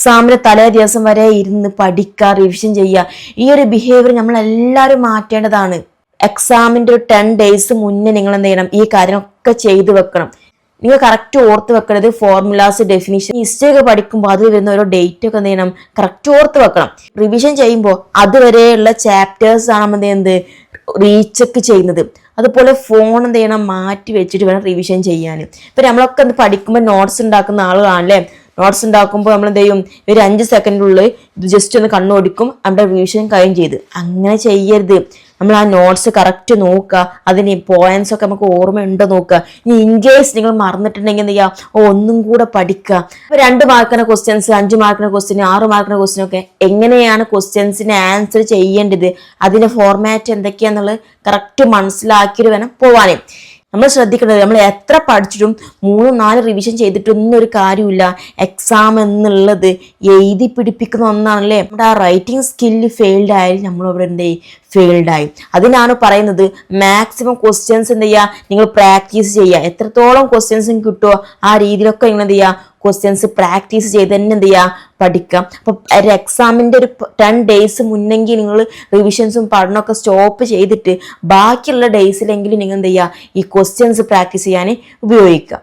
എക്സാമിന്റെ തലേ ദിവസം വരെ ഇരുന്ന് പഠിക്കുക, റിവിഷൻ ചെയ്യുക. ഈ ഒരു ബിഹേവിയർ നമ്മൾ എല്ലാവരും മാറ്റേണ്ടതാണ്. എക്സാമിന്റെ ഒരു 10 days മുന്നേ നിങ്ങൾ എന്ത് ചെയ്യണം? ഈ കാര്യമൊക്കെ ചെയ്തു വെക്കണം. നിങ്ങൾ കറക്റ്റ് ഓർത്ത് വെക്കണത് ഫോർമുലാസ്, ഡെഫിനിഷൻ, ഹിസ്റ്ററി ഒക്കെ പഠിക്കുമ്പോൾ അതിൽ വരുന്ന ഓരോ ഡേറ്റ് ഒക്കെ എന്ത് ചെയ്യണം? കറക്റ്റ് ഓർത്ത് വെക്കണം. റിവിഷൻ ചെയ്യുമ്പോൾ അതുവരെയുള്ള ചാപ്റ്റേഴ്സ് ആണ് എന്ത് റീചെക്ക് ചെയ്യുന്നത്. അതുപോലെ ഫോൺ എന്ത് ചെയ്യണം? മാറ്റി വെച്ചിട്ട് വേണം റിവിഷൻ ചെയ്യാൻ. ഇപ്പം നമ്മളൊക്കെ പഠിക്കുമ്പോൾ നോട്ട്സ് ഉണ്ടാക്കുന്ന ആളുകളാണല്ലേ. നോട്ട്സ് ഉണ്ടാക്കുമ്പോൾ നമ്മൾ എന്ത് ചെയ്യും? ഒരു 5 സെക്കൻഡിനുള്ളിൽ ഇത് ജസ്റ്റ് ഒന്ന് കണ്ണോടിക്കും, നമ്മുടെ റിവിഷൻ കഴിയും ചെയ്ത്. അങ്ങനെ ചെയ്യരുത്. നമ്മൾ ആ നോട്ട്സ് കറക്റ്റ് നോക്കുക, അതിന് പോയിന്റ്സ് ഒക്കെ നമുക്ക് ഓർമ്മയുണ്ടോ നോക്കുക. ഇനി ഇൻകേസ് നിങ്ങൾ മറന്നിട്ടുണ്ടെങ്കിൽ എന്ത് ചെയ്യുക? ഒന്നും കൂടെ പഠിക്കുക. 2 മാർക്കിന്റെ ക്വസ്റ്റ്യൻസ്, 5 മാർക്കിന്റെ ക്വസ്റ്റ്യൻ, 6 മാർക്കിന്റെ ക്വസ്റ്റ്യൻ ഒക്കെ എങ്ങനെയാണ് ക്വസ്റ്റ്യൻസിന് ആൻസർ ചെയ്യേണ്ടത്, അതിന്റെ ഫോർമാറ്റ് എന്തൊക്കെയാന്നുള്ളത് കറക്റ്റ് മനസ്സിലാക്കിയിട്ട് വേണം പോവാനേ. നമ്മൾ ശ്രദ്ധിക്കേണ്ടത്, നമ്മൾ എത്ര പഠിച്ചിട്ടും 3-4 റിവിഷൻ ചെയ്തിട്ടൊന്നും ഒരു കാര്യമില്ല. എക്സാം എന്നുള്ളത് എഴുതി പിടിപ്പിക്കുന്ന ഒന്നാണല്ലേ. നമ്മുടെ ആ റൈറ്റിംഗ് സ്കില്ല് ഫെയിൽഡ് ആയാലും നമ്മൾ അവിടെ എന്ത് ചെയ്യും? ഫെയിൽഡ് ആയി. അതിനാണ് പറയുന്നത് മാക്സിമം ക്വസ്റ്റ്യൻസ് എന്ത് ചെയ്യുക? നിങ്ങൾ പ്രാക്ടീസ് ചെയ്യുക. എത്രത്തോളം ക്വസ്റ്റ്യൻസ് കിട്ടുമോ ആ രീതിയിലൊക്കെ നിങ്ങൾ എന്ത് ചെയ്യുക? ക്വസ്റ്റ്യൻസ് പ്രാക്ടീസ് ചെയ്ത് തന്നെ എന്ത് ചെയ്യുക? പഠിക്കാം. അപ്പൊ ഒരു എക്സാമിന്റെ ഒരു 10 days മുന്നെങ്കിൽ നിങ്ങൾ റിവിഷൻസും പഠനമൊക്കെ സ്റ്റോപ്പ് ചെയ്തിട്ട് ബാക്കിയുള്ള ഡേയ്സിലെങ്കിലും നിങ്ങൾ എന്ത് ചെയ്യുക? ഈ ക്വസ്റ്റ്യൻസ് പ്രാക്ടീസ് ചെയ്യാൻ ഉപയോഗിക്കുക.